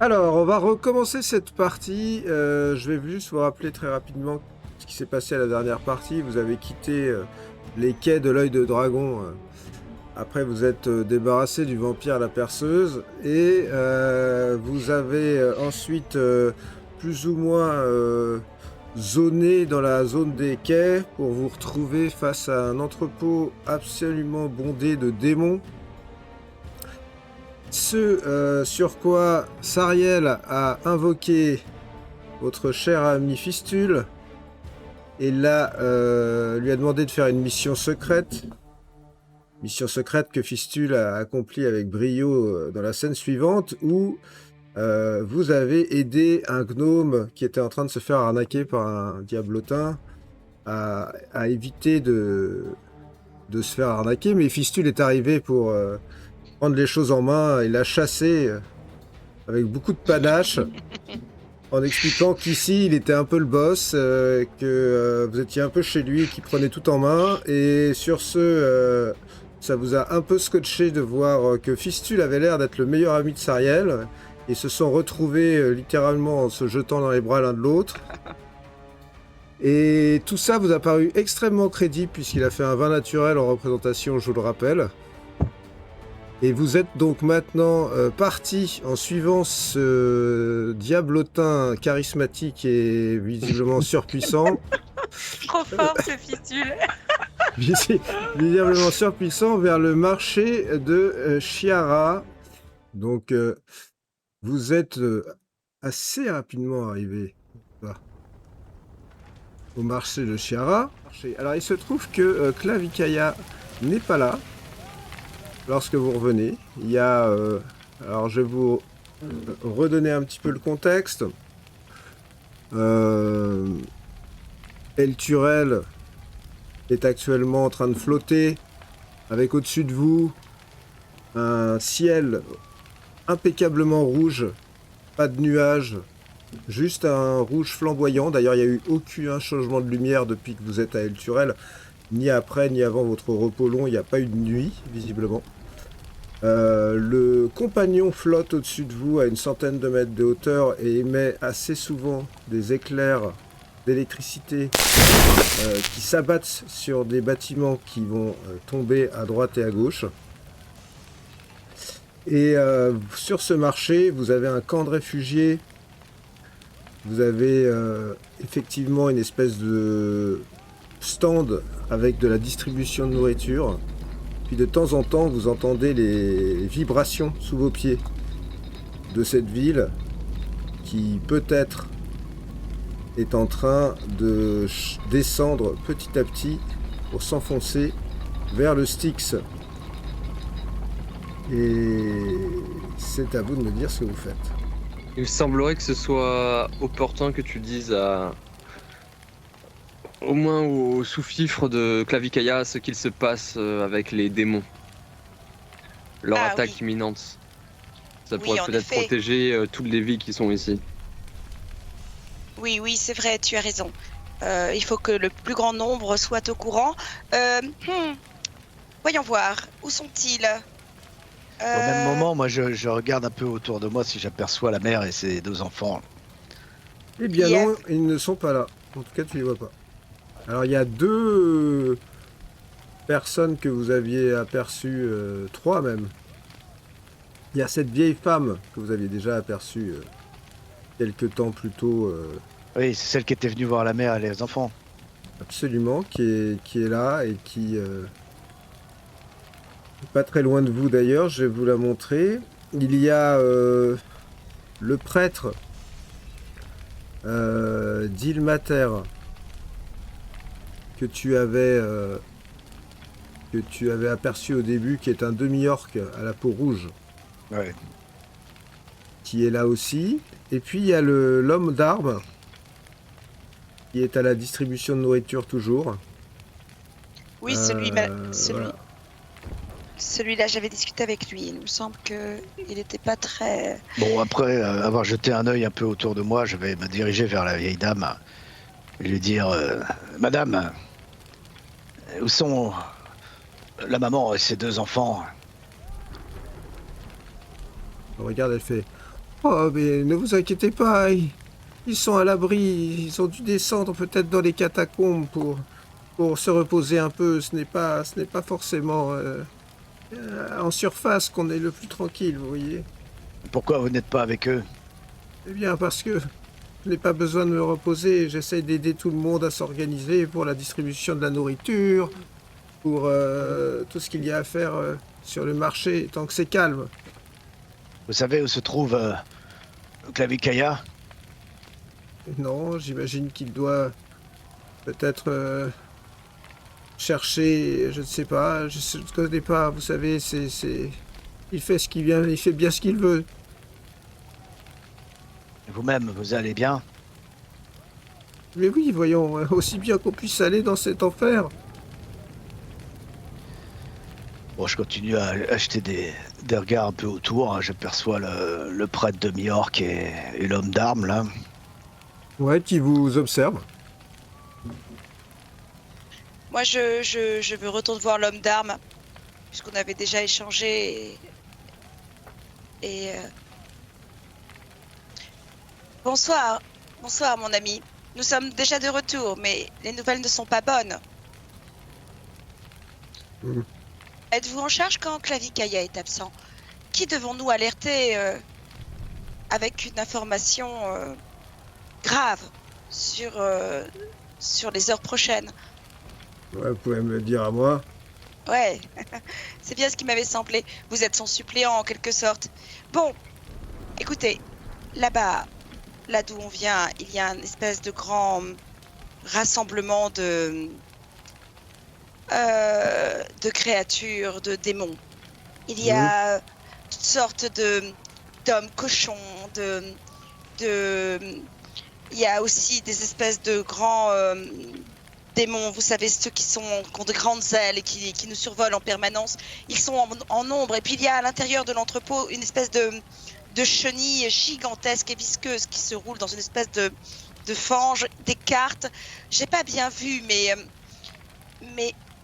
Alors, on va recommencer cette partie. Je vais juste vous rappeler très rapidement ce qui s'est passé à la dernière partie. Vous avez quitté les quais de l'œil de dragon. Après, vous êtes débarrassé du vampire la perceuse. Et vous avez ensuite plus ou moins zoné dans la zone des quais pour vous retrouver face à un entrepôt absolument bondé de démons. Ce sur quoi Sariel a invoqué votre cher ami Fistule et là lui a demandé de faire une mission secrète. Mission secrète que Fistule a accomplie avec brio dans la scène suivante où vous avez aidé un gnome qui était en train de se faire arnaquer par un diablotin à éviter de se faire arnaquer, mais Fistule est arrivé pour prendre les choses en main et l'a chassé avec beaucoup de panache, en expliquant qu'ici il était un peu le boss, que vous étiez un peu chez lui et qu'il prenait tout en main. Et sur ce, ça vous a un peu scotché de voir que Fistule avait l'air d'être le meilleur ami de Sariel. Ils se sont retrouvés littéralement en se jetant dans les bras l'un de l'autre. Et tout ça vous a paru extrêmement crédible puisqu'il a fait un vin naturel en représentation, je vous le rappelle. Et vous êtes donc maintenant parti en suivant ce diablotin charismatique et visiblement surpuissant. Trop fort ce fistule. Visiblement surpuissant vers le marché de Chiara. Donc vous êtes assez rapidement arrivé au marché de Chiara. Alors il se trouve que Clavikaya n'est pas là. Lorsque vous revenez, il y a... alors je vais vous redonner un petit peu le contexte. El Turel est actuellement en train de flotter avec au-dessus de vous un ciel impeccablement rouge, pas de nuages, juste un rouge flamboyant. D'ailleurs, il n'y a eu aucun changement de lumière depuis que vous êtes à El Turel, ni après ni avant votre repos long, il n'y a pas eu de nuit, visiblement. Le compagnon flotte au-dessus de vous à une centaine de mètres de hauteur et émet assez souvent des éclairs d'électricité qui s'abattent sur des bâtiments qui vont tomber à droite et à gauche. Et sur ce marché, vous avez un camp de réfugiés. Vous avez effectivement une espèce de stand avec de la distribution de nourriture. Puis de temps en temps, vous entendez les vibrations sous vos pieds de cette ville qui peut-être est en train de descendre petit à petit pour s'enfoncer vers le Styx. Et c'est à vous de me dire ce que vous faites. Il semblerait que ce soit opportun que tu dises au moins au sous-fifre de Clavikaya ce qu'il se passe avec les démons. Leur attaque imminente. Ça pourrait peut-être protéger toutes les vies qui sont ici. Oui, c'est vrai, tu as raison. Il faut que le plus grand nombre soit au courant. Voyons voir, où sont-ils? Au même moment, moi je regarde un peu autour de moi si j'aperçois la mère et ses deux enfants. Eh bien non, ils ne sont pas là. En tout cas, tu les vois pas. Alors il y a deux personnes que vous aviez aperçues, trois même. Il y a cette vieille femme que vous aviez déjà aperçue quelques temps plus tôt. Oui, c'est celle qui était venue voir la mère et les enfants. Absolument, qui est là et qui pas très loin de vous d'ailleurs, je vais vous la montrer. Il y a le prêtre d'Ilmater que tu avais aperçu au début, qui est un demi-orc à la peau rouge. Ouais. Qui est là aussi. Et puis il y a l'homme d'armes qui est à la distribution de nourriture toujours. Oui, Voilà. Celui-là, j'avais discuté avec lui. Il me semble qu'il n'était pas très... Bon, après avoir jeté un œil un peu autour de moi, je vais me diriger vers la vieille dame et lui dire Madame, où sont la maman et ses deux enfants? Regarde, elle fait Oh, mais ne vous inquiétez pas, ils sont à l'abri, ils ont dû descendre peut-être dans les catacombes pour se reposer un peu. Ce n'est pas forcément en surface qu'on est le plus tranquille, vous voyez. Pourquoi vous n'êtes pas avec eux? Eh bien, parce que je n'ai pas besoin de me reposer, j'essaie d'aider tout le monde à s'organiser pour la distribution de la nourriture, pour tout ce qu'il y a à faire sur le marché, tant que c'est calme. Vous savez où se trouve Clavikaya? Non, j'imagine qu'il doit peut-être chercher, je ne sais pas, je ne connais pas, vous savez, il fait ce qu'il vient, il fait bien ce qu'il veut. Vous-même, vous allez bien? Mais oui, voyons, aussi bien qu'on puisse aller dans cet enfer. Bon, je continue à acheter des regards un peu autour, hein. J'aperçois le prêtre de Miorque et l'homme d'armes, là. Ouais, qui vous observe. Moi, je veux retourner voir l'homme d'armes, puisqu'on avait déjà échangé. Bonsoir, bonsoir mon ami. Nous sommes déjà de retour, mais les nouvelles ne sont pas bonnes. Mm. Êtes-vous en charge quand Clavikaya est absent? Qui devons-nous alerter avec une information grave sur les heures prochaines? Ouais, vous pouvez me le dire à moi. Ouais, c'est bien ce qui m'avait semblé. Vous êtes son suppléant en quelque sorte. Bon, écoutez, là-bas, là d'où on vient, il y a une espèce de grand rassemblement de créatures, de démons. Il y a toutes sortes d'hommes cochons, il y a aussi des espèces de grands démons, vous savez, ceux qui ont de grandes ailes et qui nous survolent en permanence. Ils sont en nombre. Et puis il y a à l'intérieur de l'entrepôt une espèce de chenille gigantesque et visqueuse qui se roule dans une espèce de fange, des cartes. J'ai pas bien vu, mais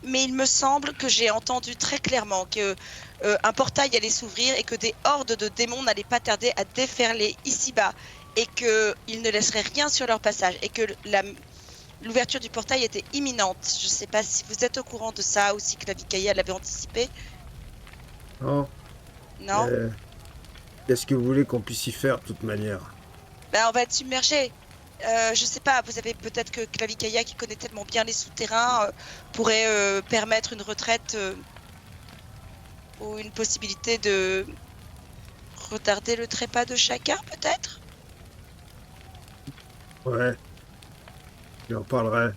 il me semble que j'ai entendu très clairement que un portail allait s'ouvrir et que des hordes de démons n'allaient pas tarder à déferler ici-bas et qu'ils ne laisseraient rien sur leur passage et que l'ouverture du portail était imminente. Je ne sais pas si vous êtes au courant de ça ou si Clavikaya l'avait anticipé. Non. Non. Qu'est-ce que vous voulez qu'on puisse y faire de toute manière? Ben, on va être submergé. Je sais pas, vous avez peut-être que Clavikaya, qui connaît tellement bien les souterrains, pourrait permettre une retraite ou une possibilité de retarder le trépas de chacun, peut-être? Ouais. J'en parlerai.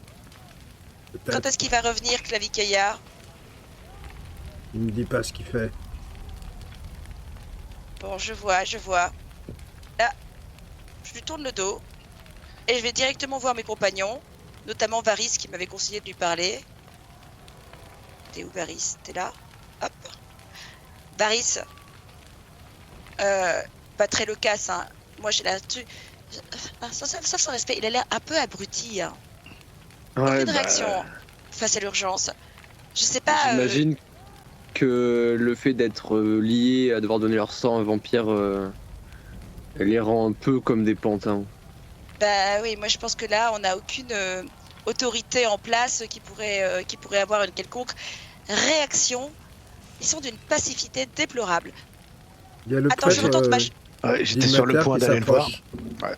Peut-être. Quand est-ce qu'il va revenir, Clavikaya? Il me dit pas ce qu'il fait. Bon, je vois. Là, je lui tourne le dos et je vais directement voir mes compagnons, notamment Varys qui m'avait conseillé de lui parler. T'es où, Varys? T'es là? Hop. Varys, pas très loquace, hein. Moi, j'ai l'air... Sans son respect, il a l'air un peu abruti, hein. Ouais, Aucune réaction face à l'urgence. Je sais pas... J'imagine que le fait d'être lié à devoir donner leur sang à un vampire les rend un peu comme des pantins. Bah oui, moi je pense que là, on n'a aucune autorité en place qui pourrait avoir une quelconque réaction. Ils sont d'une passivité déplorable. Il y a le Attends, je retourne ma... Ouais, j'étais sur le point d'aller le voir. Ouais.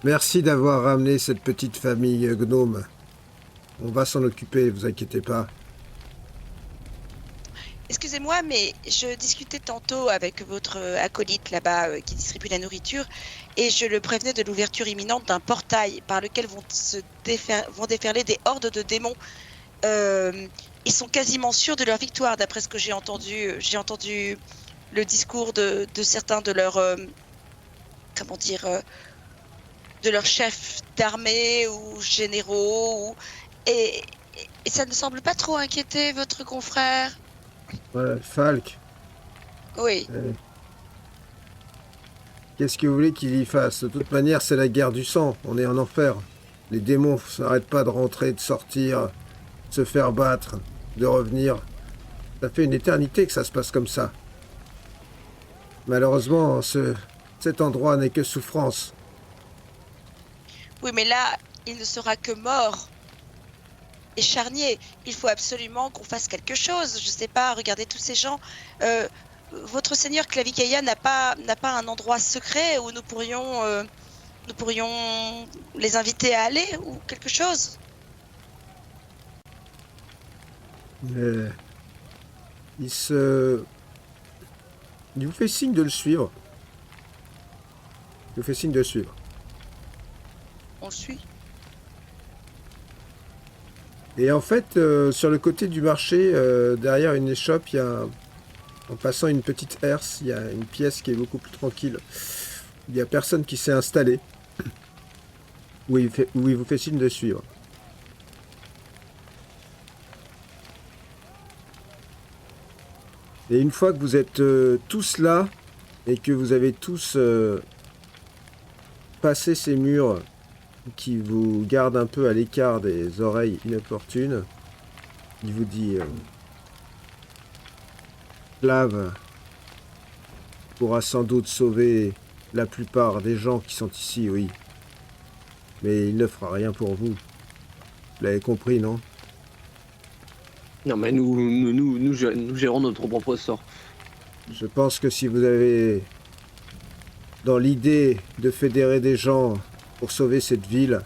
Merci d'avoir ramené cette petite famille gnome. On va s'en occuper, vous inquiétez pas. Excusez-moi, mais je discutais tantôt avec votre acolyte là-bas qui distribue la nourriture et je le prévenais de l'ouverture imminente d'un portail par lequel vont déferler des hordes de démons. Ils sont quasiment sûrs de leur victoire, d'après ce que j'ai entendu. J'ai entendu le discours de certains de leurs... de leurs chefs d'armée ou généraux. Et ça ne semble pas trop inquiéter votre confrère. Ouais, Falk. Oui. Qu'est-ce que vous voulez qu'il y fasse? De toute manière, c'est la guerre du sang. On est en enfer. Les démons n'arrêtent pas de rentrer, de sortir, de se faire battre, de revenir. Ça fait une éternité que ça se passe comme ça. Malheureusement, cet endroit n'est que souffrance. Oui, mais là, il ne sera que mort et charnier. Il faut absolument qu'on fasse quelque chose. Je sais pas, regardez tous ces gens. Votre seigneur Clavicaia n'a pas un endroit secret où nous pourrions les inviter à aller ou quelque chose? Mais il vous fait signe de le suivre. Il vous fait signe de le suivre. On le suit. Et en fait, sur le côté du marché, derrière une échoppe, il y a, en passant une petite herse, il y a une pièce qui est beaucoup plus tranquille. Il n'y a personne qui s'est installé. Où il vous fait signe de suivre. Et une fois que vous êtes tous là, et que vous avez tous passé ces murs qui vous gardent un peu à l'écart des oreilles inopportunes, il vous dit Clave pourra sans doute sauver la plupart des gens qui sont ici, oui. Mais il ne fera rien pour vous. Vous l'avez compris, non? Non, mais nous gérons notre propre sort. Je pense que si vous avez dans l'idée de fédérer des gens pour sauver cette ville,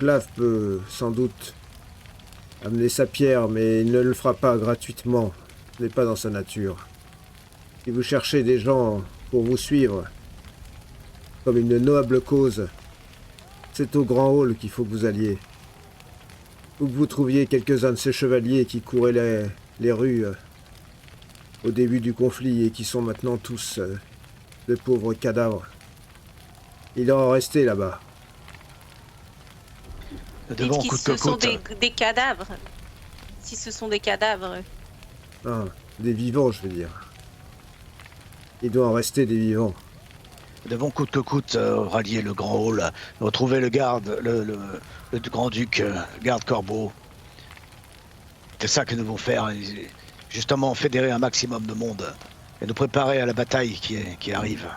Clave peut sans doute amener sa pierre, mais il ne le fera pas gratuitement. Ce n'est pas dans sa nature. Si vous cherchez des gens pour vous suivre, comme une noble cause, c'est au Grand Hall qu'il faut que vous alliez. Ou que vous trouviez quelques-uns de ces chevaliers qui couraient les rues au début du conflit et qui sont maintenant tous de pauvres cadavres. Il en restait là-bas. Dites que ce sont des cadavres. Si ce sont des cadavres. Ah, des vivants, je veux dire. Il doit en rester des vivants. Nous devons coûte que coûte rallier le grand hall, retrouver le garde, le grand-duc, garde Corbeau. C'est ça que nous devons faire, justement fédérer un maximum de monde et nous préparer à la bataille qui arrive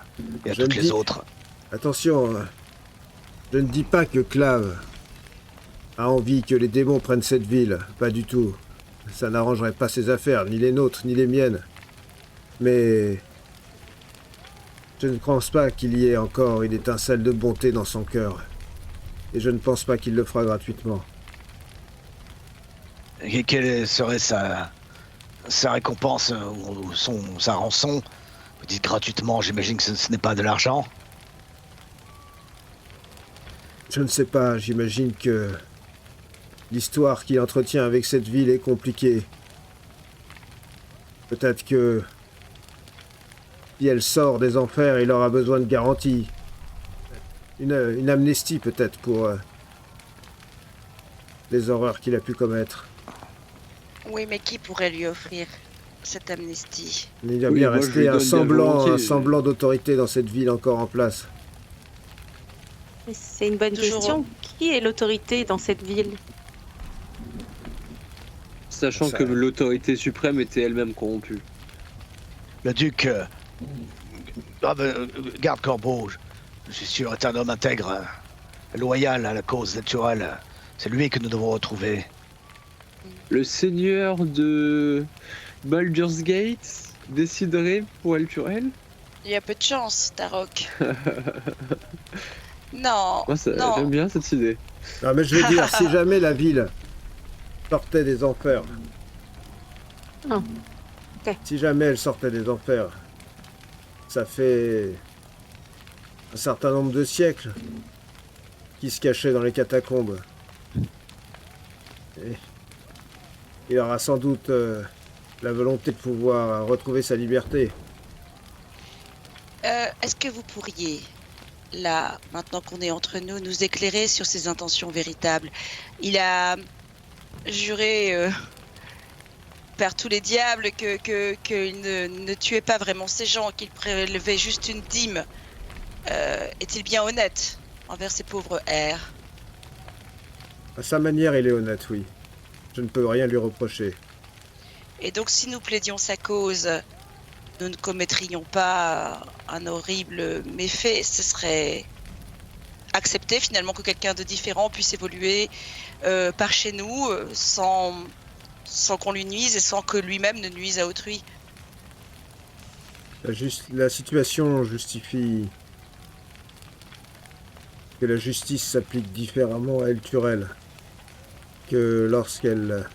et à toutes les autres. Attention, je ne dis pas que Clave a envie que les démons prennent cette ville, pas du tout. Ça n'arrangerait pas ses affaires, ni les nôtres, ni les miennes. Mais je ne pense pas qu'il y ait encore une étincelle de bonté dans son cœur. Et je ne pense pas qu'il le fera gratuitement. Et quelle serait sa récompense ou sa rançon? Vous dites gratuitement, j'imagine que ce n'est pas de l'argent? Je ne sais pas, j'imagine que l'histoire qu'il entretient avec cette ville est compliquée. Peut-être que si elle sort des enfers, il aura besoin de garanties. Une amnistie peut-être pour les horreurs qu'il a pu commettre. Oui, mais qui pourrait lui offrir cette amnistie? Il va bien rester un semblant d'autorité dans cette ville encore en place. C'est une bonne question. Qui est l'autorité dans cette ville? Sachant que l'autorité suprême était elle-même corrompue. Le duc, garde Corbeau, je suis sûr, est un homme intègre, loyal à la cause naturelle. C'est lui que nous devons retrouver. Le seigneur de Baldur's Gate déciderait pour Elturel? Il y a peu de chance, Tarok. Non, moi, non. J'aime bien cette idée. Non, mais je veux dire, si jamais la ville sortait des enfers, Oh. Okay. Si jamais elle sortait des enfers, ça fait un certain nombre de siècles qui se cachait dans les catacombes. Et il aura sans doute la volonté de pouvoir retrouver sa liberté. Est-ce que vous pourriez, là, maintenant qu'on est entre nous, nous éclairer sur ses intentions véritables? Il a juré par tous les diables qu'il ne tuait pas vraiment ces gens, qu'il prélevait juste une dîme. Est-il bien honnête envers ces pauvres airs? À sa manière, il est honnête, oui. Je ne peux rien lui reprocher. Et donc, si nous plaidions sa cause, nous ne commettrions pas un horrible méfait. Ce serait accepter finalement que quelqu'un de différent puisse évoluer par chez nous sans qu'on lui nuise et sans que lui-même ne nuise à autrui. La situation justifie que la justice s'applique différemment à El Turel que lorsqu'elle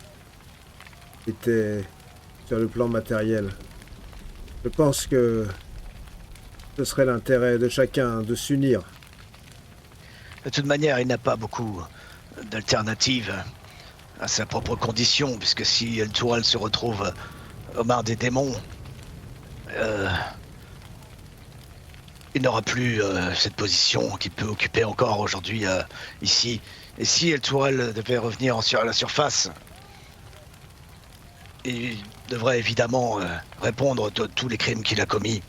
était sur le plan matériel. Je pense que ce serait l'intérêt de chacun de s'unir. De toute manière, il n'a pas beaucoup d'alternatives à sa propre condition, puisque si El Turel se retrouve aux mains des démons, il n'aura plus cette position qu'il peut occuper encore aujourd'hui ici. Et si El Turel devait revenir à la surface, il devrait évidemment répondre de tous les crimes qu'il a commis.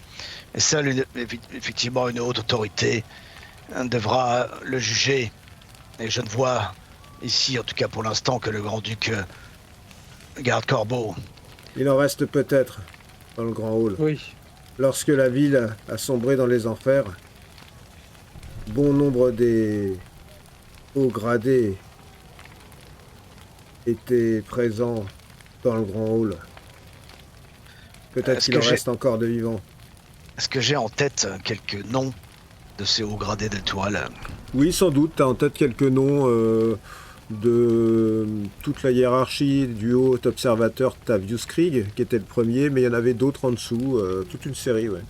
Et seule, effectivement, une haute autorité devra le juger. Et je ne vois ici, en tout cas pour l'instant, que le grand-duc Garde Corbeau. Il en reste peut-être dans le grand hall. Oui. Lorsque la ville a sombré dans les enfers, bon nombre des hauts gradés étaient présents dans le grand hall. Peut-être qu'il en reste encore de vivants. Est-ce que j'ai en tête quelques noms de ces hauts gradés d'El Turel? Oui, sans doute. Tu as en tête quelques noms de toute la hiérarchie du haut observateur Tavius Krieg, qui était le premier, mais il y en avait d'autres en dessous, toute une série, ouais.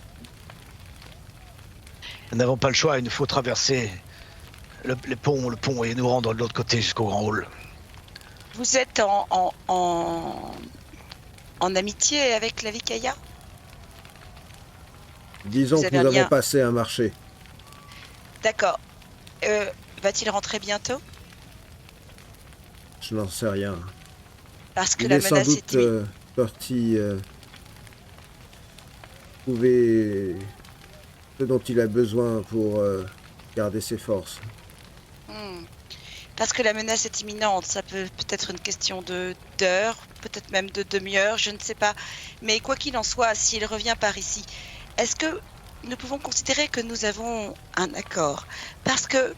Nous n'avons pas le choix, il nous faut traverser le pont et nous rendre de l'autre côté jusqu'au grand hall. Vous êtes en amitié avec la Vikaya? Disons que nous avons passé un marché. D'accord. Va-t-il rentrer bientôt? Je n'en sais rien. Parce que il la est sans menace doute parti trouver ce dont il a besoin pour garder ses forces. Parce que la menace est imminente, ça peut être une question d'heures, peut-être même de demi-heure, je ne sais pas. Mais quoi qu'il en soit, s'il revient par ici, est-ce que nous pouvons considérer que nous avons un accord? Parce que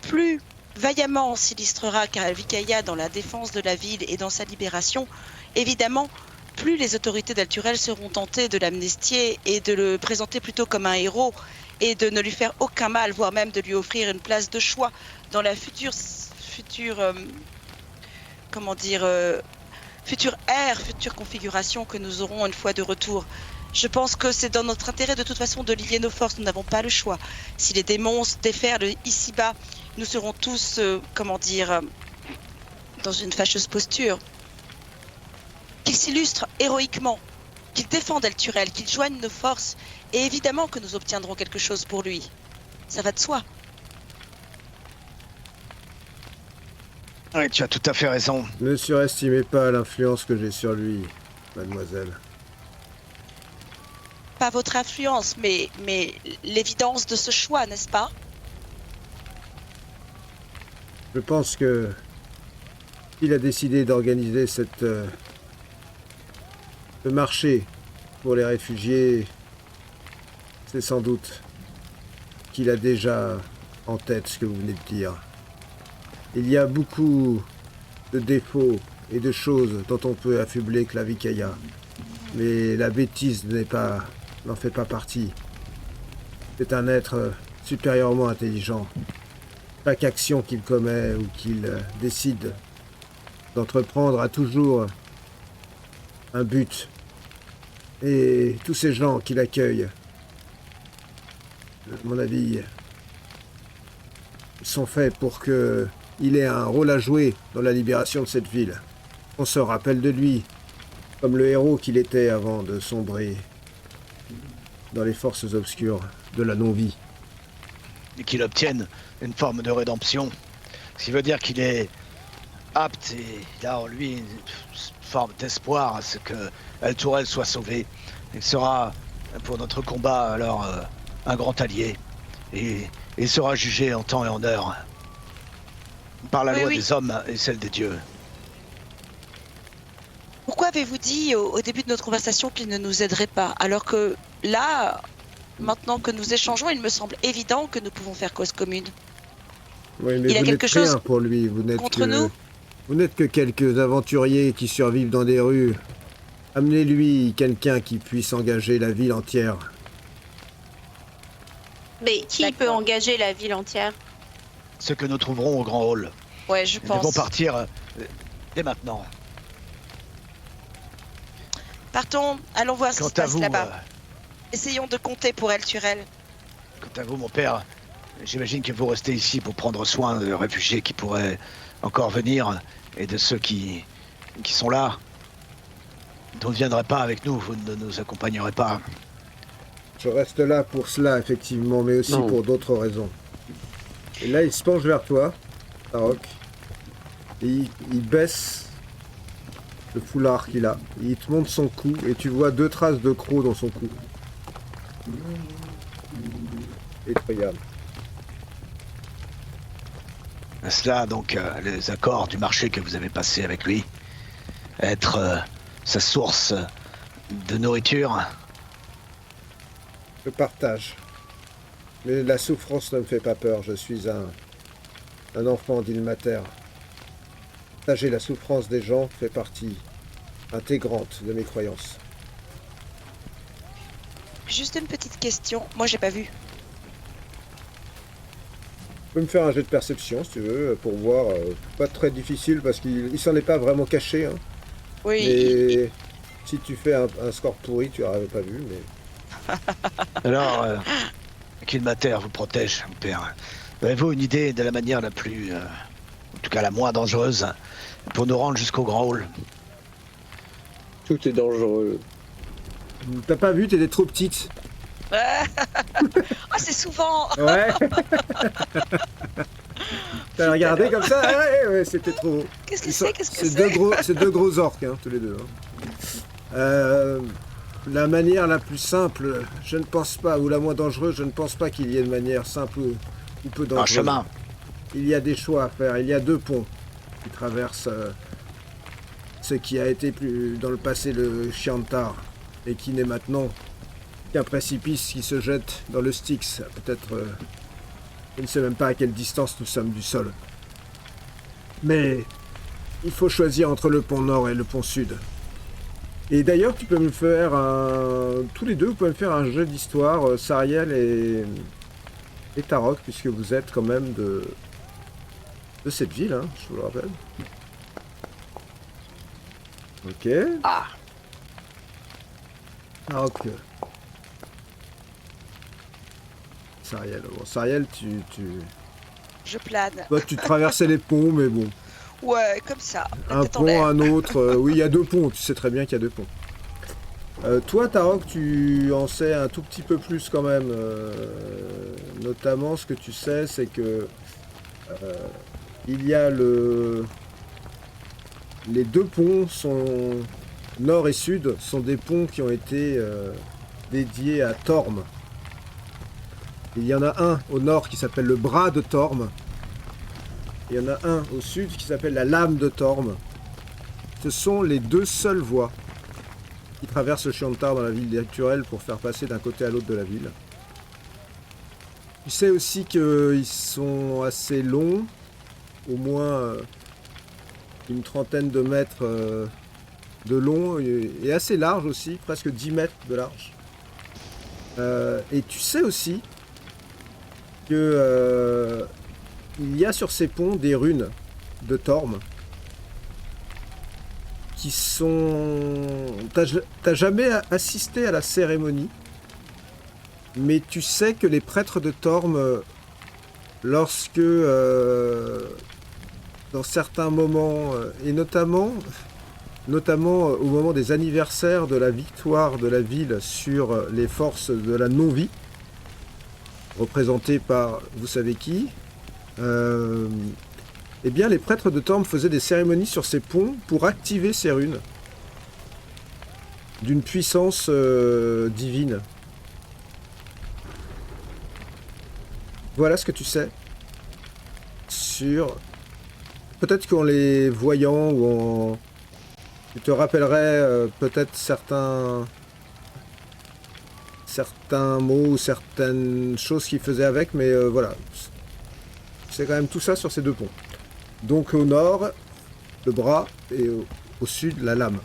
plus vaillamment s'illustrera Vikaya dans la défense de la ville et dans sa libération, évidemment, plus les autorités d'El Turel seront tentées de l'amnistier et de le présenter plutôt comme un héros et de ne lui faire aucun mal, voire même de lui offrir une place de choix dans la future configuration que nous aurons une fois de retour. Je pense que c'est dans notre intérêt de toute façon de lier nos forces, nous n'avons pas le choix. Si les démons se déferlent ici-bas, nous serons tous, dans une fâcheuse posture. Qu'il s'illustre héroïquement, qu'il défende El Turel, qu'il joigne nos forces, et évidemment que nous obtiendrons quelque chose pour lui. Ça va de soi. Oui, tu as tout à fait raison. Ne surestimez pas l'influence que j'ai sur lui, mademoiselle. Pas votre influence, mais l'évidence de ce choix, n'est-ce pas? Je pense que il a décidé d'organiser ce marché pour les réfugiés. C'est sans doute qu'il a déjà en tête ce que vous venez de dire. Il y a beaucoup de défauts et de choses dont on peut affubler Klavikaya, mais la bêtise n'en fait pas partie. C'est un être supérieurement intelligent. Chaque action qu'il commet ou qu'il décide d'entreprendre a toujours un but. Et tous ces gens qui l'accueillent, à mon avis, sont faits pour qu'il ait un rôle à jouer dans la libération de cette ville. On se rappelle de lui comme le héros qu'il était avant de sombrer dans les forces obscures de la non-vie. Et qu'il obtienne une forme de rédemption. Ce qui veut dire qu'il est apte et il a en lui une forme d'espoir à ce que El Turel soit sauvé. Il sera pour notre combat alors un grand allié. Et il sera jugé en temps et en heure par la loi des hommes et celle des dieux. Pourquoi avez-vous dit au début de notre conversation qu'il ne nous aiderait pas, alors que là, maintenant que nous échangeons, il me semble évident que nous pouvons faire cause commune. Oui, mais Il a vous quelque n'êtes chose rien pour lui. Vous n'êtes contre nous? Vous n'êtes que quelques aventuriers qui survivent dans des rues. Amenez-lui quelqu'un qui puisse engager la ville entière. Mais qui peut engager la ville entière? Ce que nous trouverons au Grand Hall. Ouais, je Nous pense. devons partir dès maintenant. Partons, allons voir ce qui se passe là-bas. euh, Essayons de compter pour El Turel. quant à vous, mon père, j'imagine que vous restez ici pour prendre soin de réfugiés qui pourraient encore venir et de ceux qui sont là. Vous ne viendrez pas avec nous, vous ne nous accompagnerez pas. Je reste là pour cela, effectivement, mais aussi Non. pour d'autres raisons. Et là, il se penche vers toi, Tarok. Et il baisse le foulard qu'il a. Il te montre son cou et tu vois 2 traces de crocs dans son cou. Et il te regarde. Cela, donc, les accords du marché que vous avez passé avec lui, être sa source de nourriture. Je partage. Mais la souffrance ne me fait pas peur. Je suis un enfant d'Ilmater. Partager la souffrance des gens fait partie intégrante de mes croyances. Juste une petite question. Moi, j'ai pas vu. Tu peux me faire un jet de perception si tu veux, pour voir. Pas très difficile parce qu'il s'en est pas vraiment caché. Hein. Oui. Et si tu fais un score pourri, tu n'aurais pas vu. Mais Alors, qu'Ilmater vous protège, mon père. Avez-vous une idée de la manière la plus, en tout cas la moins dangereuse, pour nous rendre jusqu'au Grand Hall? Tout est dangereux. t'as pas vu, t'es trop petite. Ah, c'est souvent. Ouais. T'as regardé comme ça? Ouais, c'était trop. Qu'est-ce que c'est? Qu'est-ce que C'est deux gros orques, hein, tous les deux. Hein. La manière la plus simple, je ne pense pas, ou la moins dangereuse, je ne pense pas qu'il y ait une manière simple ou peu dangereuse. Un chemin. Il y a des choix à faire. Il y a 2 ponts qui traversent ce qui a été plus dans le passé le Chiantar et qui n'est maintenant qu'un précipice qui se jette dans le Styx. Peut-être, je ne sais même pas à quelle distance nous sommes du sol. Mais il faut choisir entre le pont nord et le pont sud. Et d'ailleurs, tu peux me faire tous les deux, vous pouvez me faire un jeu d'histoire, Sariel et Tarok, puisque vous êtes quand même de cette ville, hein, je vous le rappelle. Ok. Ah. Tarok. Sariel. Bon, Sariel, Je plane. toi, tu traversais les ponts, mais bon. Ouais, comme ça. la Un tête en pont, l'air. un autre. Oui, il y a 2 ponts. Tu sais très bien qu'il y a 2 ponts. Toi, Tarok, tu en sais un tout petit peu plus quand même. Notamment, ce que tu sais, c'est que il y a les 2 ponts sont nord et sud sont des ponts qui ont été dédiés à Torm. Il y en a un au nord qui s'appelle le bras de Torm. Il y en a un au sud qui s'appelle la lame de Torm. Ce sont les 2 seules voies qui traversent le Chiantar dans la ville naturelle pour faire passer d'un côté à l'autre de la ville. Tu sais aussi qu'ils sont assez longs, au moins une trentaine de mètres de long et assez large aussi, presque 10 mètres de large. Et tu sais aussi que il y a sur ces ponts des runes de Torm qui sont... T'as jamais assisté à la cérémonie, mais tu sais que les prêtres de Torm, lorsque dans certains moments, et notamment au moment des anniversaires de la victoire de la ville sur les forces de la non-vie, représentées par vous savez qui, eh bien les prêtres de Torm faisaient des cérémonies sur ces ponts pour activer ces runes d'une puissance divine. Voilà ce que tu sais sur... Peut-être qu'en les voyant ou Tu te rappellerais peut-être certains mots ou certaines choses qu'il faisait avec, mais voilà. C'est quand même tout ça sur ces 2 ponts. Donc au nord, le bras, et au sud, la lame.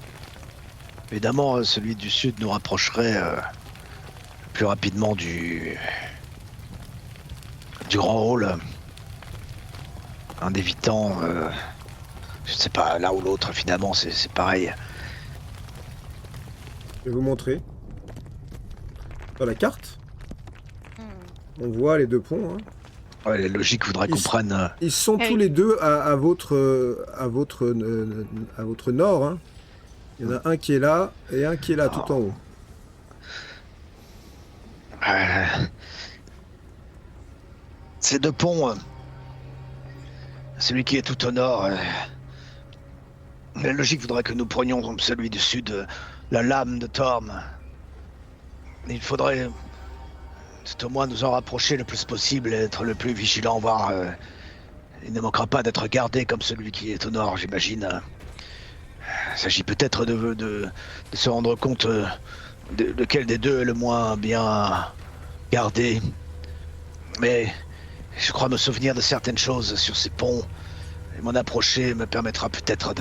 Évidemment, celui du sud nous rapprocherait plus rapidement du grand hall, en évitant, je sais pas, l'un ou l'autre, finalement, c'est pareil. Je vais vous montrer. Sur la carte, on voit les 2 ponts. Hein. Ouais, la logique voudrait qu'on prenne... Ils sont tous les deux à votre nord. Hein. Il y en a un qui est là et un qui est là, tout en haut. Ces 2 ponts, celui qui est tout au nord, la logique voudrait que nous prenions celui du sud, la lame de Torm. Il faudrait au moins nous en rapprocher le plus possible et être le plus vigilant, voire il ne manquera pas d'être gardé comme celui qui est au nord, j'imagine. Il s'agit peut-être de se rendre compte de lequel des 2 est le moins bien gardé. Mais je crois me souvenir de certaines choses sur ces ponts. Et m'en approcher me permettra peut-être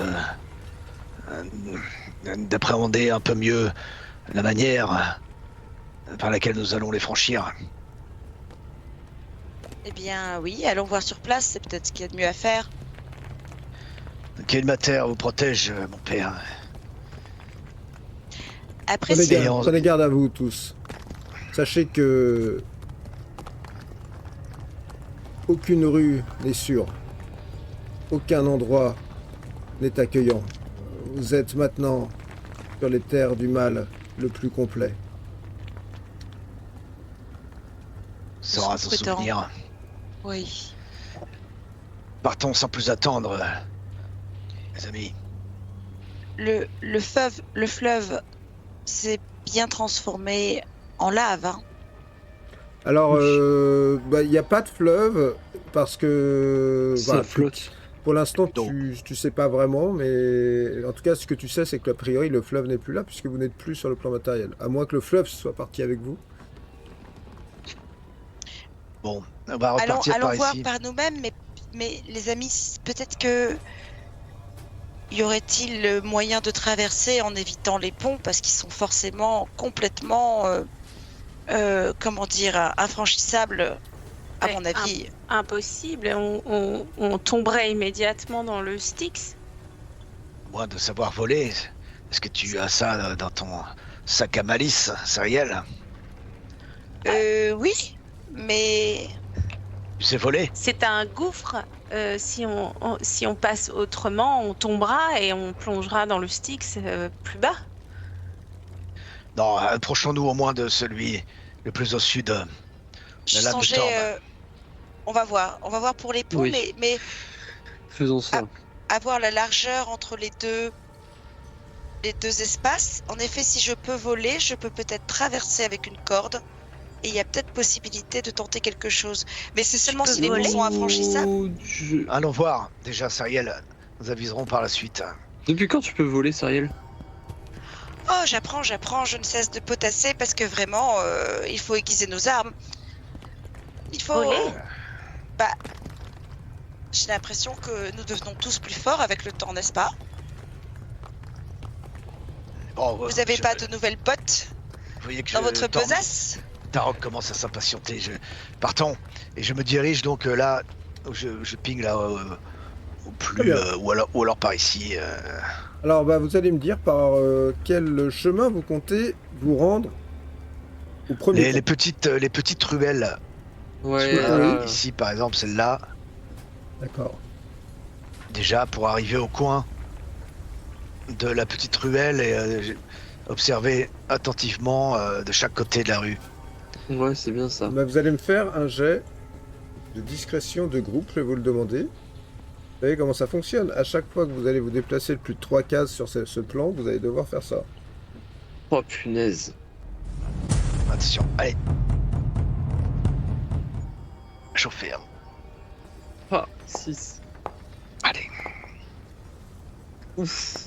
d'appréhender un peu mieux la manière par laquelle nous allons les franchir. Eh bien, oui, allons voir sur place, c'est peut-être ce qu'il y a de mieux à faire. Quelle matière vous protège, mon père? Après, Prenez garde à vous tous. Sachez que aucune rue n'est sûre. Aucun endroit n'est accueillant. Vous êtes maintenant sur les terres du mal le plus complet. Ça sera son souvenir. Oui. Partons sans plus attendre, les amis. Le fleuve s'est bien transformé en lave. Hein. Alors, il n'y a pas de fleuve parce que... Ça flotte. Pour l'instant, tu sais pas vraiment, mais en tout cas, ce que tu sais, c'est que a priori, le fleuve n'est plus là puisque vous n'êtes plus sur le plan matériel. À moins que le fleuve soit parti avec vous. Bon, on va repartir allons par voir ici. par nous-mêmes, mais les amis, peut-être que y aurait-il moyen de traverser en évitant les ponts parce qu'ils sont forcément complètement, comment dire, infranchissables, à mon avis. Impossible, on tomberait immédiatement dans le Styx. Moi, de savoir voler, est-ce que tu as ça dans ton sac à malice, Sariel? Oui, mais... Tu sais voler? C'est un gouffre. Si on passe autrement, on tombera et on plongera dans le Styx plus bas. Non, approchons-nous au moins de celui le plus au sud. Je lame de songeais, Torm. on va voir pour les ponts, Oui. mais Faisons ça. avoir la largeur entre les deux espaces. En effet, si je peux voler, je peux peut-être traverser avec une corde. Et il y a peut-être possibilité de tenter quelque chose. Mais c'est seulement si les ponts sont infranchissables. Allons voir, déjà, Sariel. Nous aviserons par la suite. Depuis quand tu peux voler, Sariel? Oh, j'apprends, je ne cesse de potasser parce que vraiment, il faut aiguiser nos armes. Il faut... Voler? J'ai l'impression que nous devenons tous plus forts avec le temps, n'est-ce pas? Bon, Vous avez pas de nouvelles bottes dans votre besace? Tarok commence à s'impatienter. Partons. Et je me dirige donc là, je ping là, au plus, ou alors par ici. Alors, vous allez me dire par quel chemin vous comptez vous rendre au premier Les petites ruelles. Ouais. Ici, par exemple, celle-là. D'accord. Déjà, pour arriver au coin de la petite ruelle et observer attentivement de chaque côté de la rue. Ouais, c'est bien ça. Vous allez me faire un jet de discrétion de groupe, je vais vous le demander. Vous savez comment ça fonctionne? À chaque fois que vous allez vous déplacer de plus de 3 cases sur ce plan, vous allez devoir faire ça. Oh punaise. Attention, allez. Chauffer. Hein. Ah, 6. Allez. Ouf.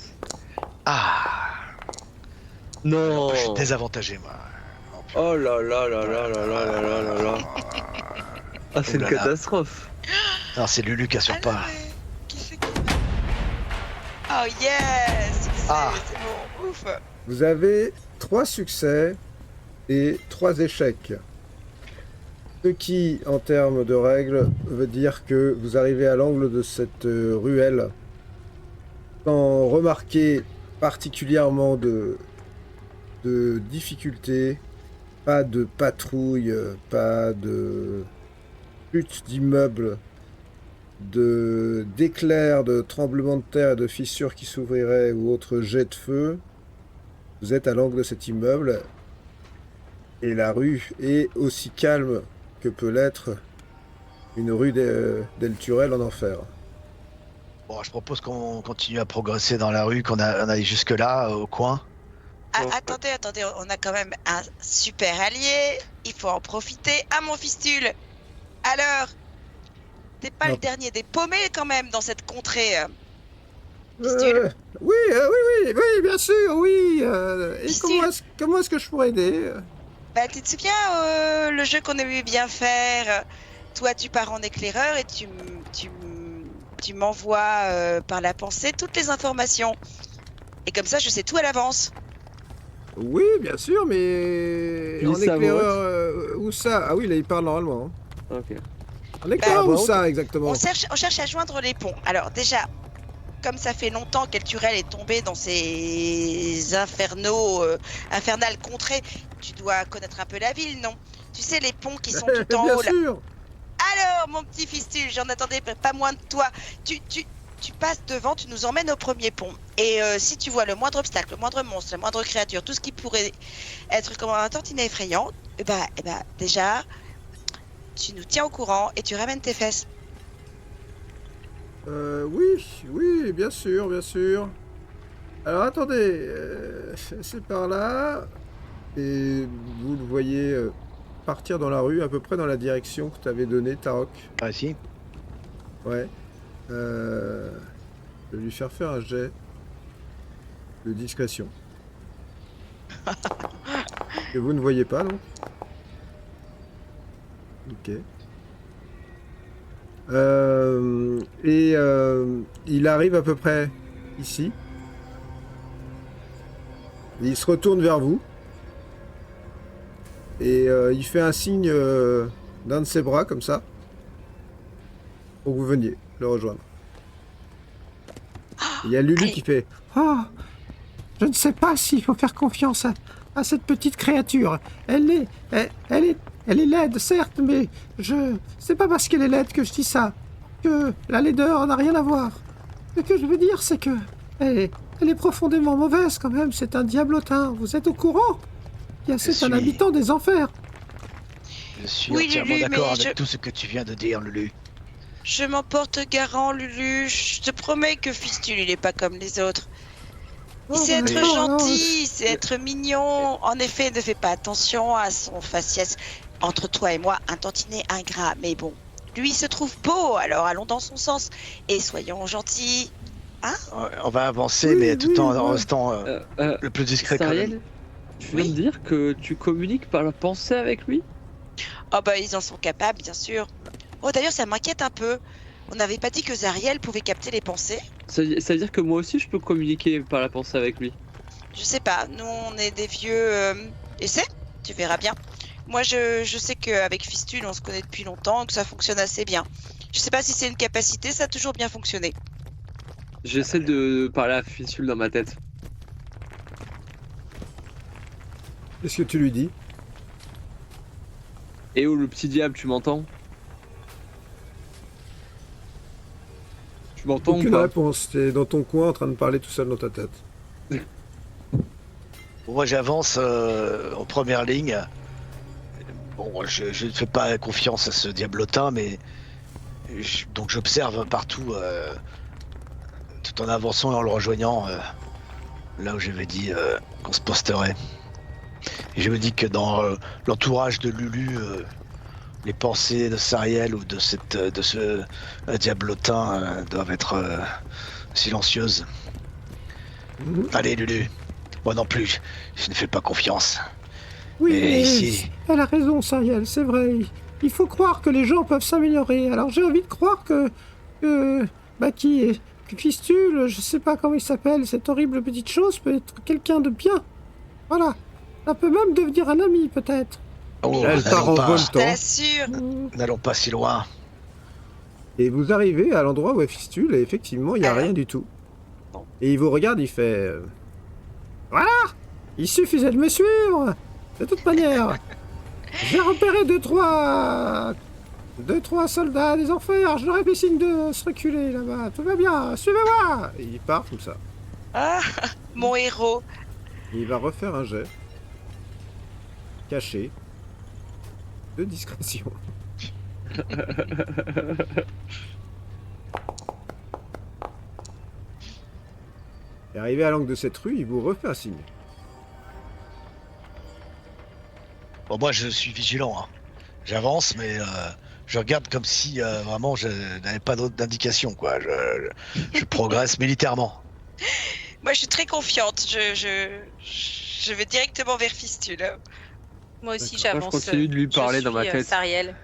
Ah, Non. je suis désavantagé, moi. Oh là là là là là là là là là là. Ah, c'est Oh une là là. catastrophe. Non, c'est Lulu qui assure Ah, pas. ouais. Qui c'est qui va- Oh yes, Ah. c'est bon, ouf. Vous avez 3 succès et 3 échecs. Ce qui, en termes de règles, veut dire que vous arrivez à l'angle de cette ruelle sans remarquer particulièrement de difficultés, pas de patrouille, pas de chute d'immeubles, d'éclairs, de tremblements de terre et de fissures qui s'ouvriraient ou autres jets de feu. Vous êtes à l'angle de cet immeuble et la rue est aussi calme que peut l'être une rue d'El Turel en enfer. Bon, je propose qu'on continue à progresser dans la rue, qu'on aille jusque-là, au coin. Ah, Bon. attendez, on a quand même un super allié. Il faut en profiter. Ah, mon fistule. Alors, t'es pas Non. le dernier des paumés quand même dans cette contrée. Fistule. Oui, oui, bien sûr, oui. Et Fistule. comment est-ce que je pourrais aider? Bah, tu te souviens le jeu qu'on aimait bien faire? Toi, tu pars en éclaireur et tu m'envoies par la pensée toutes les informations. Et comme ça, je sais tout à l'avance. Oui, bien sûr, mais Tu en dis ça à voix éclaireur, où ça? Ah oui, là, il parle normalement. Ok. En éclaireur, bah, où ok. ça, exactement? On cherche à joindre les ponts. Alors déjà, comme ça fait longtemps qu'El Turel est tombé dans ces infernales contrées, tu dois connaître un peu la ville, non? Tu sais, les ponts qui sont tout en Bien haut là. sûr. Alors, mon petit fistule, j'en attendais pas moins de toi. Tu passes devant, tu nous emmènes au premier pont. Et si tu vois le moindre obstacle, le moindre monstre, la moindre créature, tout ce qui pourrait être comme un tantinet effrayant, déjà, tu nous tiens au courant et tu ramènes tes fesses. Oui, bien sûr, bien sûr. Alors attendez, c'est par là. Et vous le voyez partir dans la rue, à peu près dans la direction que tu avais donnée, Tarok. Ah, si. Ouais. Je vais lui faire un jet de discrétion. Que vous ne voyez pas, donc. Ok. Il arrive à peu près ici. Il se retourne vers vous. Et il fait un signe d'un de ses bras, comme ça. Pour que vous veniez le rejoindre. Il y a Lulu Allez. qui fait « Oh, je ne sais pas s'il faut faire confiance à cette petite créature. Elle est laide, certes, mais c'est pas parce qu'elle est laide que je dis ça. Que la laideur n'a rien à voir. Ce que je veux dire, c'est que elle est profondément mauvaise quand même. C'est un diablotin. Vous êtes au courant? C'est un suis- habitant des enfers. Je suis Oui, entièrement Lulu, d'accord mais avec tout ce que tu viens de dire, Lulu. Je m'en porte garant, Lulu. Je te promets que Fistule, il est pas comme les autres. Il Oh, sait être mais non, gentil, il sait être mignon. En effet, ne fais pas attention à son faciès. Entre toi et moi, un tantinet ingrat. Mais bon, lui, il se trouve beau, alors allons dans son sens. Et soyons gentils. On va avancer, Oui, mais tout en oui. restant le plus discret quand même. Sariel, tu viens Oui. de dire que tu communiques par la pensée avec lui? Oh bah, ils en sont capables, bien sûr. Oh, d'ailleurs, ça m'inquiète un peu. On n'avait pas dit que Zariel pouvait capter les pensées? Ça veut dire que moi aussi je peux communiquer par la pensée avec lui? Je sais pas, nous on est des vieux essais, tu verras bien. Moi je sais qu'avec Fistule on se connaît depuis longtemps et que ça fonctionne assez bien. Je sais pas si c'est une capacité, ça a toujours bien fonctionné. J'essaie de parler à Fistule dans ma tête. Qu'est-ce que tu lui dis? Et oh le petit diable, tu m'entends? Tu m'entends ou Aucune pas? réponse. T'es dans ton coin en train de parler tout seul dans ta tête. Moi, j'avance en première ligne. Bon, je ne fais pas confiance à ce diablotin, mais donc j'observe partout, tout en avançant et en le rejoignant, là où j'avais dit qu'on se posterait. Et je me dis que dans l'entourage de Lulu, les pensées de Sariel ou de ce diablotin doivent être silencieuses. Allez, Lulu. Moi non plus, je ne fais pas confiance. Oui, Et mais ici- elle a raison, Sariel, c'est vrai. Il faut croire que les gens peuvent s'améliorer. Alors j'ai envie de croire que Fistule, je sais pas comment il s'appelle, cette horrible petite chose peut être quelqu'un de bien. Voilà. Ça peut même devenir un ami, peut-être. Oh, Elle part en Je voltant. t'assure. n'allons pas si loin. Et vous arrivez à l'endroit où est Fistule, et effectivement, il n'y a rien du tout. Et il vous regarde, il fait... Voilà. Il suffisait de me suivre. De toute manière, j'ai repéré deux, trois soldats des enfers. Je leur ai fait signe de se reculer là-bas. Tout va bien, suivez-moi. Et il part comme ça. Ah, mon héros. Et il va refaire un jet. Caché. De discrétion. Et arrivé à l'angle de cette rue, il vous refait un signe. Bon, moi, je suis vigilant. Hein. J'avance, mais je regarde comme si vraiment je n'avais pas d'autre d'indication, quoi. Je progresse militairement. Moi, je suis très confiante. Je vais directement vers Fistule. Moi aussi, Moi, je j'avance. continue de lui parler dans ma tête. Sariel.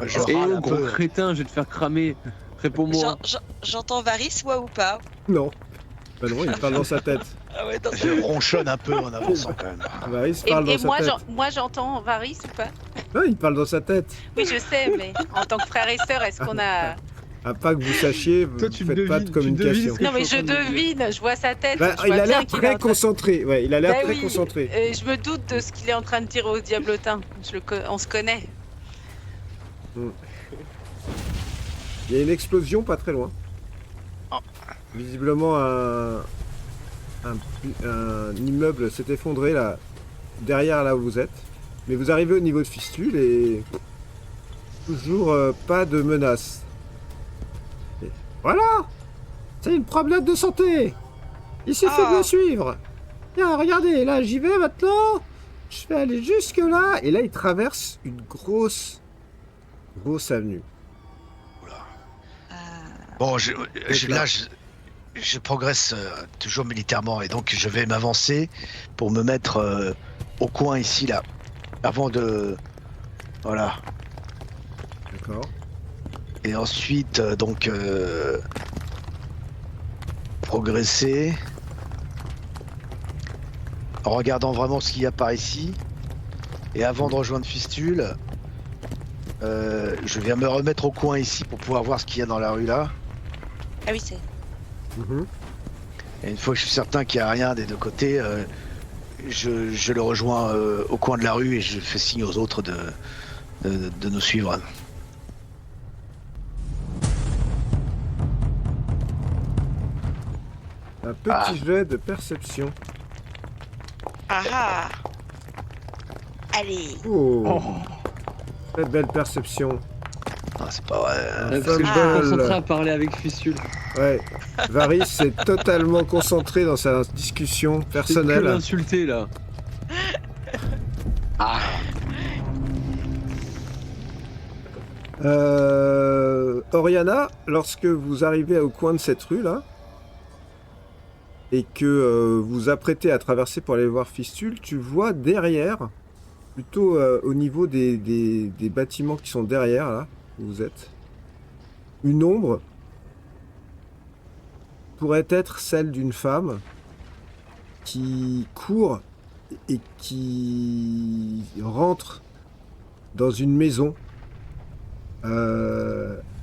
Je Eh râle oh, un gros peu. crétin, je vais te faire cramer. Réponds-moi. J'entends Varys, moi ou pas? Non. Ben non, il parle dans sa tête. Ah ouais, dans Je ronchonne un peu en avançant quand même. Varys parle dans Et sa moi, tête. moi, j'entends Varys ou pas? Non, il parle dans sa tête. Oui, je sais, mais en tant que frère et sœur, est-ce qu'on a... À pas que vous sachiez, vous Toi, ne tu faites pas de devines- tu communication. devines Non, mais je suis je en train de dire. devine, je vois sa tête. Bah, je il vois a bien l'air qu'il est très en train- concentré. Ouais, il a l'air Bah très oui, concentré. je me doute de ce qu'il est en train de dire au diablotin. On se connaît. Il y a une explosion pas très loin. Visiblement, un immeuble s'est effondré là, derrière là où vous êtes. Mais vous arrivez au niveau de Fistule et toujours pas de menace. Et voilà, c'est une promenade de santé. Il suffit de me suivre. Tiens, regardez, là j'y vais maintenant. Je vais aller jusque là et là il traverse une grosse avenue. Bon, là. je progresse toujours militairement et donc je vais m'avancer pour me mettre au coin ici, là, avant de... Voilà. D'accord. Et ensuite, progresser en regardant vraiment ce qu'il y a par ici. Et avant de rejoindre Fistule, je viens me remettre au coin ici pour pouvoir voir ce qu'il y a dans la rue là. Ah oui, c'est. Mhm. Et une fois que je suis certain qu'il n'y a rien des deux côtés, je le rejoins au coin de la rue et je fais signe aux autres de nous suivre. Un petit jet de perception. Ah ah. Allez. Oh. Très belle perception. Ah, c'est pas vrai. Parce que je fumble. suis concentré à parler avec Fistule. Ouais. Varys est totalement concentré dans sa discussion C'est que personnelle. l'insulter là. Oriana, lorsque vous arrivez au coin de cette rue là, et que vous apprêtez à traverser pour aller voir Fistule, tu vois derrière, plutôt au niveau des bâtiments qui sont derrière là, où vous êtes, une ombre pourrait être celle d'une femme qui court et qui rentre dans une maison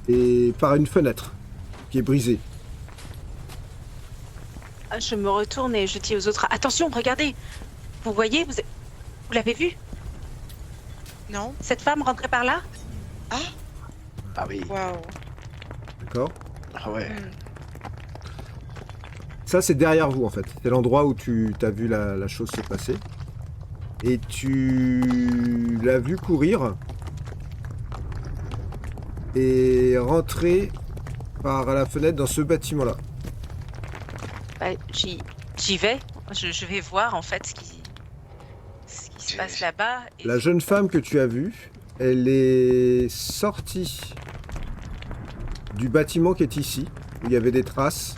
et par une fenêtre qui est brisée. Je me retourne et je dis aux autres, attention, regardez. Vous voyez, vous l'avez vu? Non. Cette femme rentrait par là? Ah oui. Waouh. D'accord? Ah ouais. Ça, c'est derrière vous, en fait. C'est l'endroit où tu as vu la chose se passer. Et tu l'as vu courir et rentrer par la fenêtre dans ce bâtiment-là. Bah, j'y vais. Je vais voir en fait ce qui se passe là-bas. Et La jeune femme que tu as vue, elle est sortie du bâtiment qui est ici, où il y avait des traces.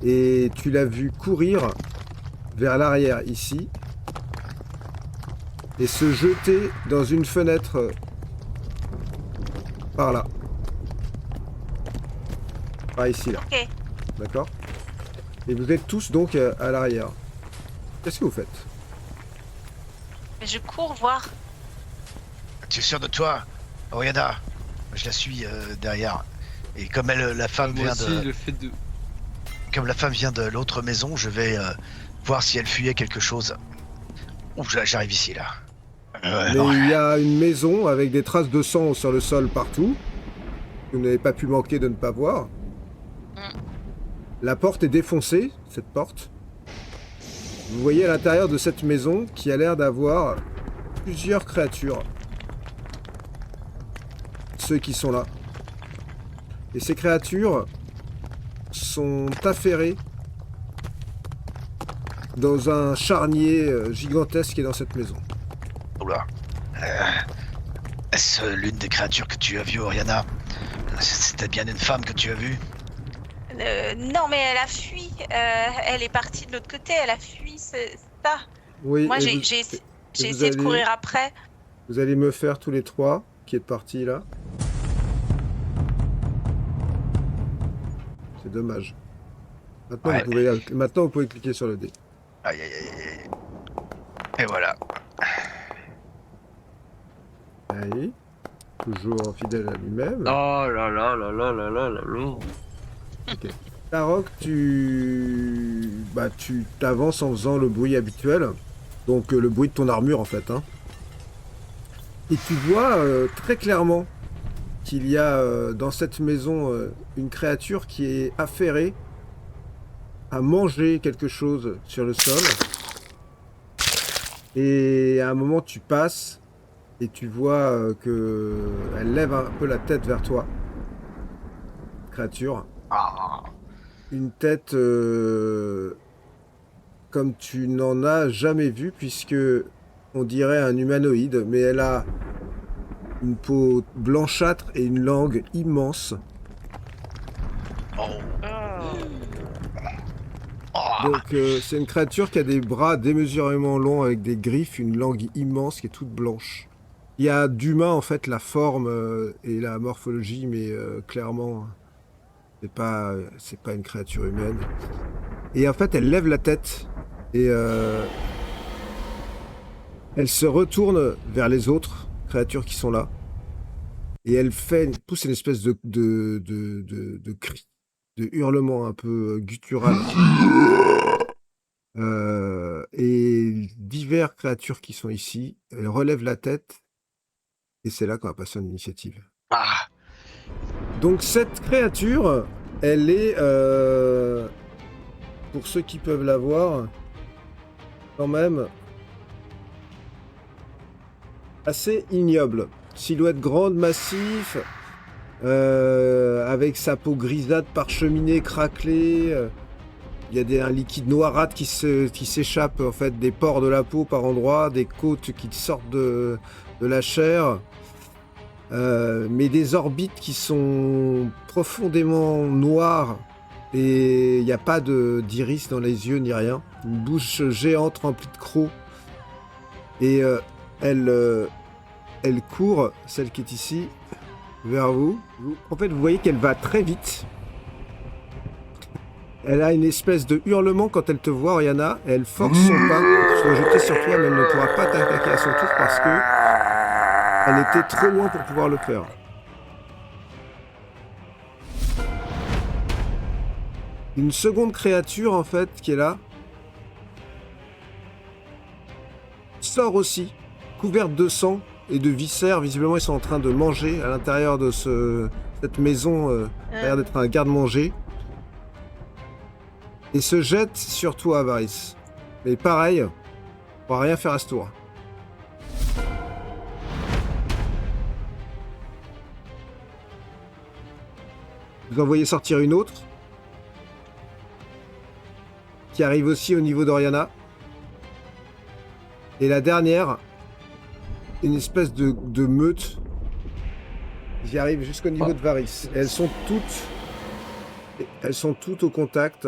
Et tu l'as vu courir vers l'arrière ici et se jeter dans une fenêtre par là. Par ici, là. Ok. D'accord? Et vous êtes tous donc à l'arrière. Qu'est-ce que vous faites? Mais je cours voir. Tu es sûr de toi, Oriana? Je la suis derrière. Et comme la femme Moi vient aussi, de... le fait de... Comme la femme vient de l'autre maison, je vais voir si elle fuyait quelque chose. Ouh, j'arrive ici, là. Mais il y a une maison avec des traces de sang sur le sol partout. Vous n'avez pas pu manquer de ne pas voir. La porte est défoncée, cette porte. Vous voyez à l'intérieur de cette maison qui a l'air d'avoir plusieurs créatures. Ceux qui sont là. Et ces créatures sont affairées dans un charnier gigantesque qui est dans cette maison. Oula. Est-ce l'une des créatures que tu as vues, Oriana? C'était bien une femme que tu as vue? Non, mais elle a fui. Elle est partie de l'autre côté. Elle a fui, c'est ça. Oui, Moi, et j'ai vous- essayé de courir après. Vous allez me faire tous les trois qui êtes partis là. C'est dommage. Maintenant, Ouais. maintenant, vous pouvez cliquer sur le dé. Aïe, aïe, aïe, aïe. Et voilà. Allez. Toujours fidèle à lui-même. Oh là là là là là là là là. Tarok, tu t'avances en faisant le bruit habituel. Donc le bruit de ton armure en fait. Hein. Et tu vois très clairement qu'il y a dans cette maison une créature qui est affairée à manger quelque chose sur le sol. Et à un moment tu passes et tu vois que elle lève un peu la tête vers toi. Créature. Ah. Une tête comme tu n'en as jamais vu, puisque on dirait un humanoïde, mais elle a une peau blanchâtre et une langue immense. Oh. Oh. Donc c'est une créature qui a des bras démesurément longs avec des griffes, une langue immense qui est toute blanche. Il y a d'humain en fait la forme et la morphologie, mais clairement c'est pas une créature humaine. Et en fait elle lève la tête et elle se retourne vers les autres créatures qui sont là. Et elle pousse une espèce de cri, de hurlement un peu guttural. Et divers créatures qui sont ici, elle relève la tête et c'est là qu'on va passer en initiative. Ah. Donc cette créature, elle est, pour ceux qui peuvent la voir, quand même assez ignoble. Silhouette grande, massif, avec sa peau grisâtre parcheminée, craquelée. Il y a un liquide noirâtre qui s'échappe en fait des pores de la peau par endroits, des côtes qui sortent de la chair. Mais des orbites qui sont profondément noires et il n'y a pas d'iris dans les yeux ni rien. Une bouche géante remplie de crocs. Et elle court, celle qui est ici, vers vous. En fait, vous voyez qu'elle va très vite. Elle a une espèce de hurlement quand elle te voit, Oriana. Elle force son pas pour se jeter sur toi, mais elle ne pourra pas t'attaquer à son tour parce que elle était trop loin pour pouvoir le faire. Une seconde créature, en fait, qui est là, sort aussi, couverte de sang et de viscères. Visiblement, ils sont en train de manger à l'intérieur de cette maison. Ça a l'air d'être un garde-manger. Et se jette sur toi, Avaris. Mais pareil, on pourra rien faire à ce tour. Vous en voyez sortir une autre qui arrive aussi au niveau d'Oriana. Et la dernière, une espèce de meute qui arrive jusqu'au niveau de Varys. Et elles sont toutes au contact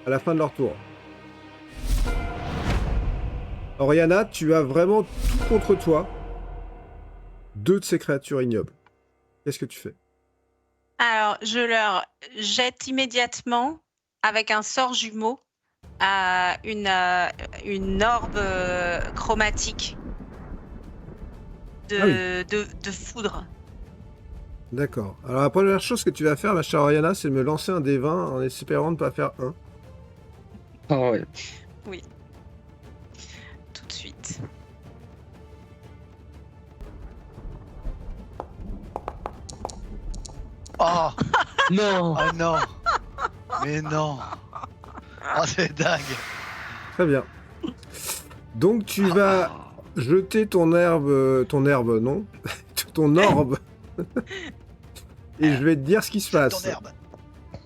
à la fin de leur tour. Oriana, tu as vraiment tout contre toi. 2 de ces créatures ignobles. Qu'est-ce que tu fais? Alors, je leur jette immédiatement, avec un sort jumeau, une orbe chromatique de foudre. D'accord. Alors la première chose que tu vas faire, ma chère Oriana, c'est me lancer un des 20 en espérant ne pas faire 1. Ah ouais. Tout de suite. Oh, Non. oh non. Mais non. Oh, c'est dingue. Très bien. Donc tu vas jeter ton herbe non, ton orbe. Et je vais te dire ce qui se passe. Ton herbe.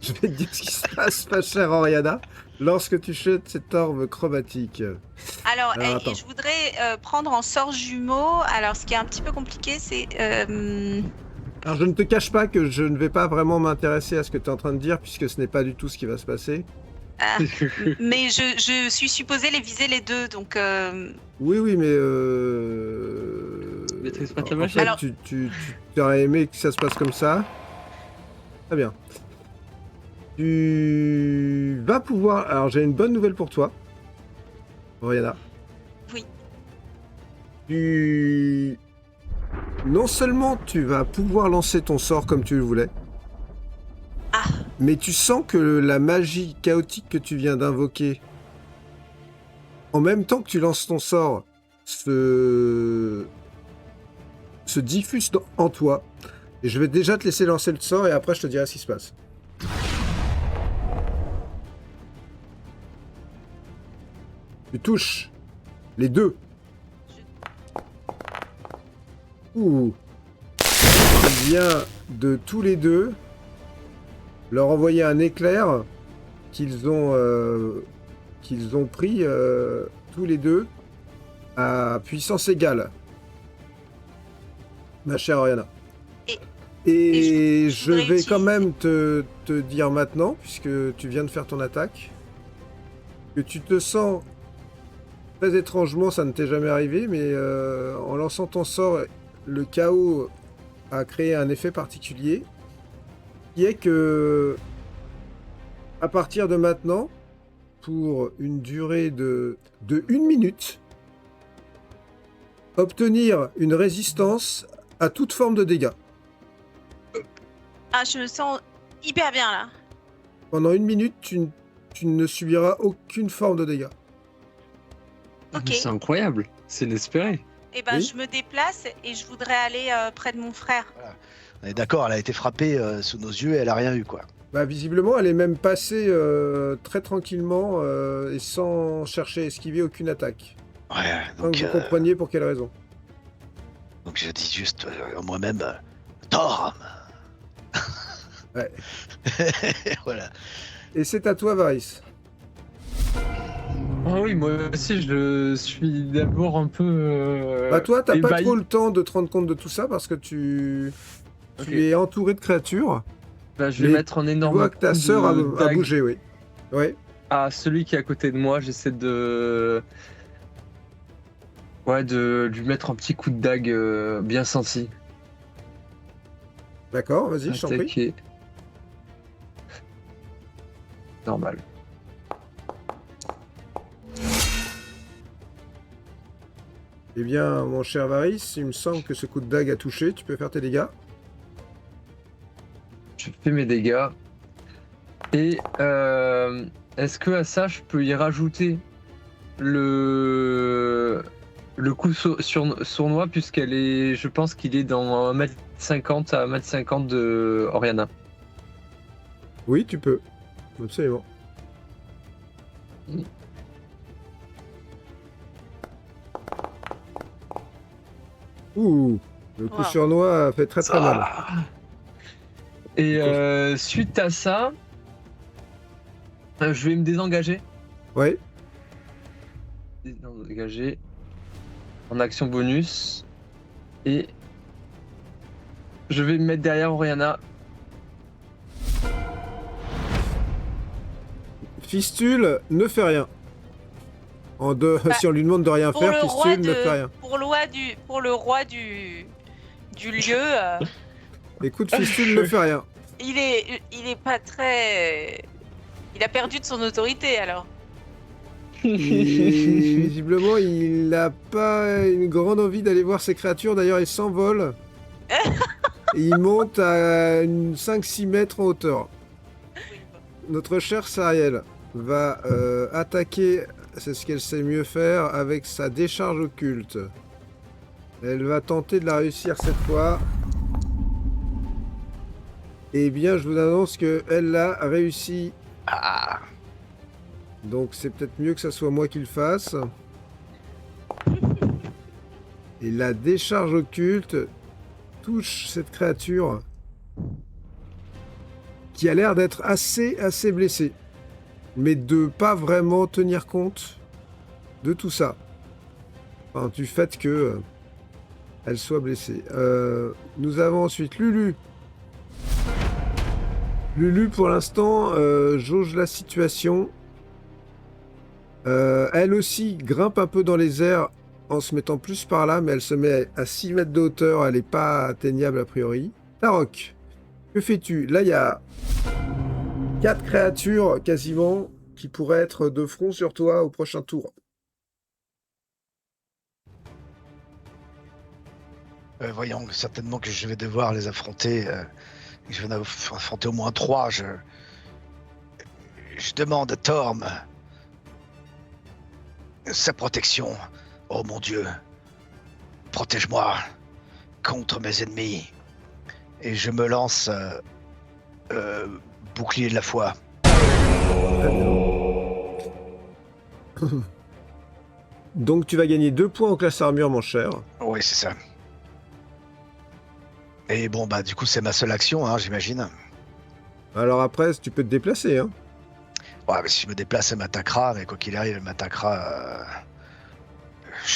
Je vais te dire ce qui se passe, ma chère Oriana, lorsque tu jettes cette orbe chromatique. Alors, attends. et je voudrais prendre en sort jumeau. Alors, ce qui est un petit peu compliqué, c'est... Alors je ne te cache pas que je ne vais pas vraiment m'intéresser à ce que tu es en train de dire, puisque ce n'est pas du tout ce qui va se passer. mais je suis supposée les viser les deux, donc... Oui, mais... Maîtrise pas de la en magie. fait, Alors- tu aurais aimé que ça se passe comme ça. Très bien. Tu vas pouvoir... Alors j'ai une bonne nouvelle pour toi, Oriana. Oui. Non seulement tu vas pouvoir lancer ton sort comme tu le voulais, mais tu sens que la magie chaotique que tu viens d'invoquer, en même temps que tu lances ton sort, se diffuse en toi. Et je vais déjà te laisser lancer le sort et après je te dirai ce qui se passe. Tu touches les deux. Ouh. Il vient de tous les deux leur envoyer un éclair qu'ils ont pris tous les deux à puissance égale. Ma chère Oriana. Et je vais quand même te dire maintenant, puisque tu viens de faire ton attaque, que tu te sens très étrangement, ça ne t'est jamais arrivé, mais en lançant ton sort, le chaos a créé un effet particulier, qui est que à partir de maintenant, pour une durée de 1 minute, obtenir une résistance à toute forme de dégâts. Ah, je me sens hyper bien, là. Pendant 1 minute, tu ne subiras aucune forme de dégâts. Ok. C'est incroyable. C'est inespéré. Et ben, Oui. je me déplace et je voudrais aller près de mon frère. On est d'accord, elle a été frappée sous nos yeux et elle a rien eu, quoi. Bah, visiblement, elle est même passée très tranquillement et sans chercher à esquiver aucune attaque. Ouais, Sans donc, que vous compreniez pour quelle raison. donc je dis juste moi-même, Thor. Ouais. Voilà. Et c'est à toi, Varys. Ah oui, moi aussi, je suis d'abord un peu. Bah toi, t'as pas ébahi. trop le temps de te rendre compte de tout ça parce que tu Ok. es entouré de créatures. Bah, je vais Mais mettre un Tu énorme. vois que ta coup sœur a de dague bougé, oui. Ouais. à celui qui est à côté de moi. J'essaie de. Ouais, de lui mettre un petit coup de dague bien senti. D'accord, vas-y, je t'en prie. Attaquer. Normal. Eh bien, mon cher Varys, il me semble que ce coup de dague a touché. Tu peux faire tes dégâts. Je fais mes dégâts. Et est-ce que à ça, je peux y rajouter le coup sournois, puisqu'elle est, je pense qu'il est dans 1m50 à 1m50 de Oriana. Oui, tu peux. Absolument. Ouh, le coup Wow. sournois a fait très très mal. Et suite à ça, je vais me désengager. Ouais, Désengager en action bonus. Et je vais me mettre derrière Oriana. Fistule ne fait rien. Si on lui demande de rien faire, Fistule ne fait rien. Pour le roi du lieu, Écoute, Fistule ne fait rien. il est pas très... Il a perdu de son autorité alors. Visiblement, il n'a pas une grande envie d'aller voir ces créatures. D'ailleurs, il s'envole. Et il monte à 5-6 mètres en hauteur. Notre chère Sariel va attaquer, c'est ce qu'elle sait mieux faire, avec sa décharge occulte. Elle va tenter de la réussir cette fois. Eh bien, je vous annonce qu'elle l'a réussi. Ah. Donc c'est peut-être mieux que ça soit moi qui le fasse. Et la décharge occulte touche cette créature qui a l'air d'être assez blessée. Mais de pas vraiment tenir compte de tout ça. Enfin, du fait que elle soit blessée. Nous avons ensuite Lulu. Lulu, pour l'instant, jauge la situation. Elle aussi grimpe un peu dans les airs en se mettant plus par là, mais elle se met à 6 mètres de hauteur, elle n'est pas atteignable a priori. Tarok, que fais-tu? Là, il y a 4 créatures quasiment qui pourraient être de front sur toi au prochain tour. Voyons, certainement que je vais devoir les affronter. Je vais en affronter au moins 3. Je demande à Torm sa protection. Oh mon Dieu, protège-moi contre mes ennemis. Et je me lance bouclier de la foi. Donc tu vas gagner 2 points en classe armure, mon cher. Oui, c'est ça. Et bon, bah du coup, c'est ma seule action, hein, j'imagine. Alors après, tu peux te déplacer, hein. Ouais, mais si je me déplace, elle m'attaquera, mais quoi qu'il arrive, elle m'attaquera.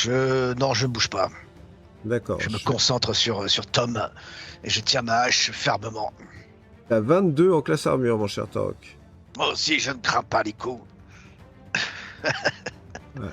Non, je ne bouge pas. D'accord. Je me concentre sur Tom et je tiens ma hache fermement. T'as 22 en classe armure, mon cher Tarok. Moi aussi, je ne crains pas les coups. Ouais.